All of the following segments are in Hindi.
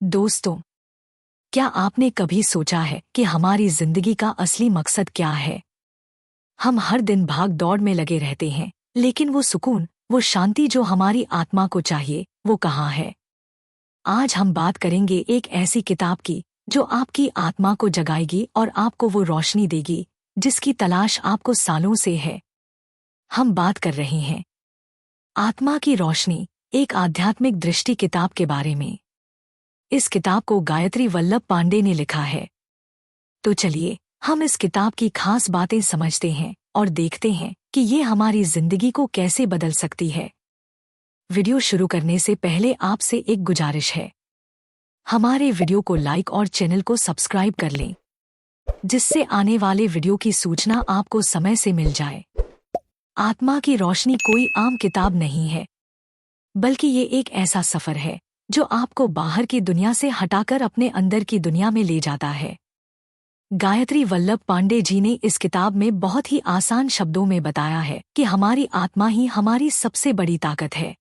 दोस्तों, क्या आपने कभी सोचा है कि हमारी जिंदगी का असली मकसद क्या है? हम हर दिन भाग दौड़ में लगे रहते हैं, लेकिन वो सुकून, वो शांति जो हमारी आत्मा को चाहिए, वो कहाँ है? आज हम बात करेंगे एक ऐसी किताब की जो आपकी आत्मा को जगाएगी और आपको वो रोशनी देगी जिसकी तलाश आपको सालों से है। हम बात कर रहे हैं आत्मा की रोशनी, एक आध्यात्मिक दृष्टि किताब के बारे में। इस किताब को गायत्री वल्लभ पांडे ने लिखा है। तो चलिए हम इस किताब की खास बातें समझते हैं और देखते हैं कि ये हमारी जिंदगी को कैसे बदल सकती है। वीडियो शुरू करने से पहले आपसे एक गुजारिश है, हमारे वीडियो को लाइक और चैनल को सब्सक्राइब कर लें, जिससे आने वाले वीडियो की सूचना आपको समय से मिल जाए। आत्मा की रोशनी कोई आम किताब नहीं है, बल्कि ये एक ऐसा सफर है जो आपको बाहर की दुनिया से हटाकर अपने अंदर की दुनिया में ले जाता है। गायत्री वल्लभ पांडे जी ने इस किताब में बहुत ही आसान शब्दों में बताया है कि हमारी आत्मा ही हमारी सबसे बड़ी ताकत है।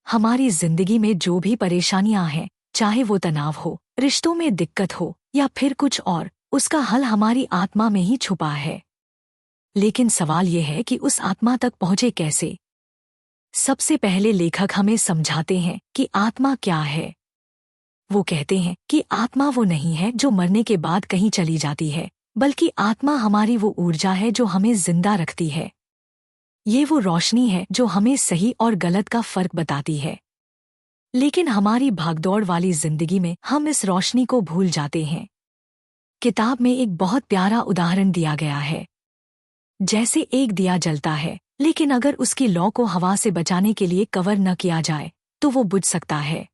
हमारी जिंदगी में जो भी परेशानियां हैं, चाहे वो तनाव हो, रिश्तों में दिक्कत हो या फिर कुछ और, उसका हल हमारी आत्मा में ही छुपा है। लेकिन सवाल ये है कि उस आत्मा तक पहुंचे कैसे? सबसे पहले लेखक हमें समझाते हैं कि आत्मा क्या है। वो कहते हैं कि आत्मा वो नहीं है जो मरने के बाद कहीं चली जाती है, बल्कि आत्मा हमारी वो ऊर्जा है जो हमें जिंदा रखती है। ये वो रोशनी है जो हमें सही और गलत का फर्क बताती है। लेकिन हमारी भागदौड़ वाली जिंदगी में हम इस रोशनी को भूल जाते हैं। किताब में एक बहुत प्यारा उदाहरण दिया गया है। जैसे एक दिया जलता है, लेकिन अगर उसकी लौ को हवा से बचाने के लिए कवर न किया जाए तो वो बुझ सकता है।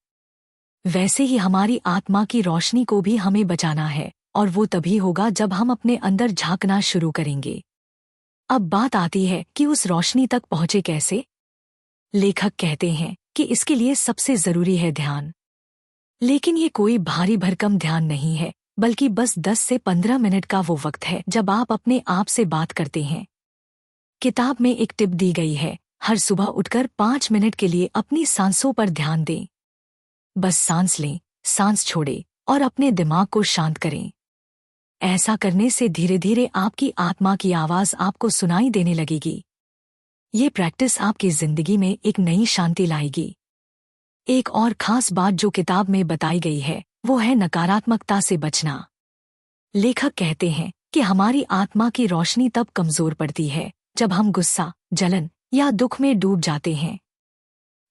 वैसे ही हमारी आत्मा की रोशनी को भी हमें बचाना है, और वो तभी होगा जब हम अपने अंदर झांकना शुरू करेंगे। अब बात आती है कि उस रोशनी तक पहुंचे कैसे। लेखक कहते हैं कि इसके लिए सबसे जरूरी है ध्यान। लेकिन ये कोई भारी भरकम ध्यान नहीं है, बल्कि बस 10 से 15 मिनट का वो वक्त है जब आप अपने आप से बात करते हैं। किताब में एक टिप दी गई है, हर सुबह उठकर 5 मिनट के लिए अपनी सांसों पर ध्यान दें। बस सांस लें, सांस छोड़ें और अपने दिमाग को शांत करें। ऐसा करने से धीरे धीरे आपकी आत्मा की आवाज आपको सुनाई देने लगेगी। ये प्रैक्टिस आपकी जिंदगी में एक नई शांति लाएगी। एक और खास बात जो किताब में बताई गई है, वो है नकारात्मकता से बचना। लेखक कहते हैं कि हमारी आत्मा की रोशनी तब कमजोर पड़ती है जब हम गुस्सा, जलन या दुख में डूब जाते हैं।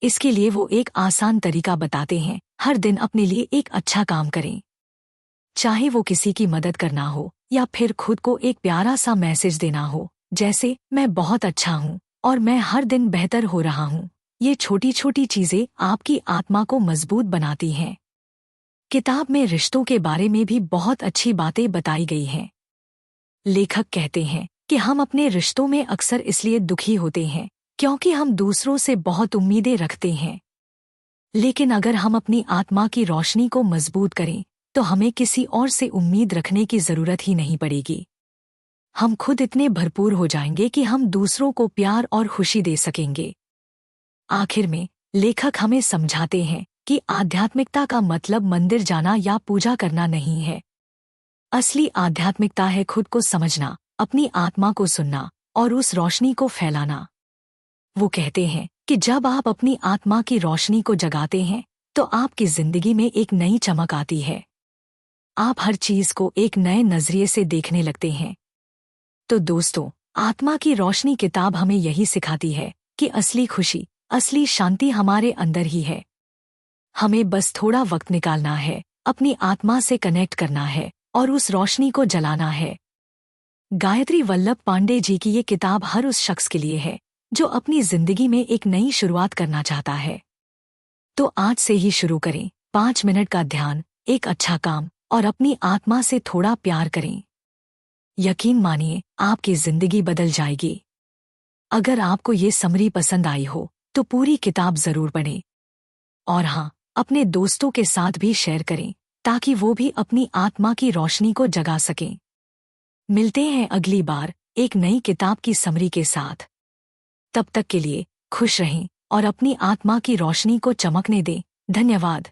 इसके लिए वो एक आसान तरीका बताते हैं, हर दिन अपने लिए एक अच्छा काम करें। चाहे वो किसी की मदद करना हो या फिर खुद को एक प्यारा सा मैसेज देना हो, जैसे मैं बहुत अच्छा हूँ और मैं हर दिन बेहतर हो रहा हूँ। ये छोटी छोटी चीजें आपकी आत्मा को मजबूत बनाती हैं। किताब में रिश्तों के बारे में भी बहुत अच्छी बातें बताई गई हैं। लेखक कहते हैं कि हम अपने रिश्तों में अक्सर इसलिए दुखी होते हैं क्योंकि हम दूसरों से बहुत उम्मीदें रखते हैं। लेकिन अगर हम अपनी आत्मा की रोशनी को मजबूत करें तो हमें किसी और से उम्मीद रखने की जरूरत ही नहीं पड़ेगी। हम खुद इतने भरपूर हो जाएंगे कि हम दूसरों को प्यार और खुशी दे सकेंगे। आखिर में लेखक हमें समझाते हैं कि आध्यात्मिकता का मतलब मंदिर जाना या पूजा करना नहीं है। असली आध्यात्मिकता है खुद को समझना, अपनी आत्मा को सुनना और उस रोशनी को फैलाना। वो कहते हैं कि जब आप अपनी आत्मा की रोशनी को जगाते हैं तो आपकी जिंदगी में एक नई चमक आती है। आप हर चीज को एक नए नजरिए से देखने लगते हैं। तो दोस्तों, आत्मा की रोशनी किताब हमें यही सिखाती है कि असली खुशी, असली शांति हमारे अंदर ही है। हमें बस थोड़ा वक्त निकालना है, अपनी आत्मा से कनेक्ट करना है और उस रोशनी को जलाना है। गायत्री वल्लभ पांडे जी की ये किताब हर उस शख्स के लिए है जो अपनी जिंदगी में एक नई शुरुआत करना चाहता है। तो आज से ही शुरू करें, 5 मिनट का ध्यान, एक अच्छा काम और अपनी आत्मा से थोड़ा प्यार करें। यकीन मानिए, आपकी जिंदगी बदल जाएगी। अगर आपको ये समरी पसंद आई हो तो पूरी किताब जरूर पढ़ें। और हाँ, अपने दोस्तों के साथ भी शेयर करें ताकि वो भी अपनी आत्मा की रोशनी को जगा सकें। मिलते हैं अगली बार एक नई किताब की समरी के साथ। तब तक के लिए खुश रहें और अपनी आत्मा की रोशनी को चमकने दें। धन्यवाद।